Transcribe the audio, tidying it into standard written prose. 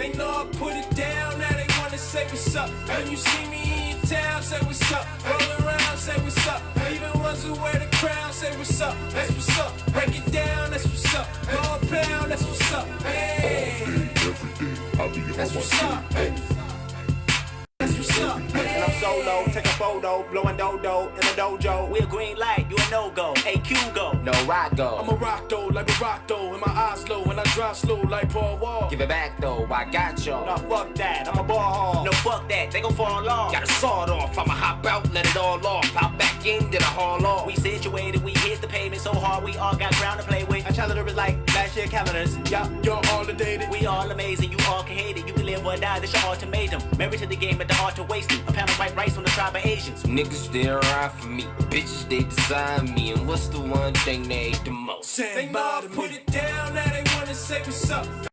They know I put it down, now they wanna say what's up. When you see me in town, say what's up. Roll around, say what's up. Even ones who wear the crown, say what's up. That's what's up. Break it down, that's what's up. Go a pound, that's what's up. Hey. All day, every day, I be on That's my what's up. shit. That's what's up. And I'm solo, take a photo, blowing dodo in the dojo. We a green light, you a no-go, AQ go. No rock go. I'm a rock though, like a rock though. And my eyes low, and I drive slow like Paul Wall. Give it back though, I got y'all. No, fuck that, I'm a ball hog. No, fuck that, they gon' fall off. Got a sawed off, I'ma hop out, let it all off. Hop back in, then I haul off. We situated, we hit the pavement so hard, we all got ground to play with. Our calendar is like last year calendars, yup. Y'all all the dated. We all amazing, you all can hate it. You can live or die, this your ultimatum. Married to the game at the art to waste it. A pound of white rice on the tribe of Asians. Niggas they ride for me, bitches they design me. And what's the one thing they hate the most? They know I put it down, now they wanna say what's up.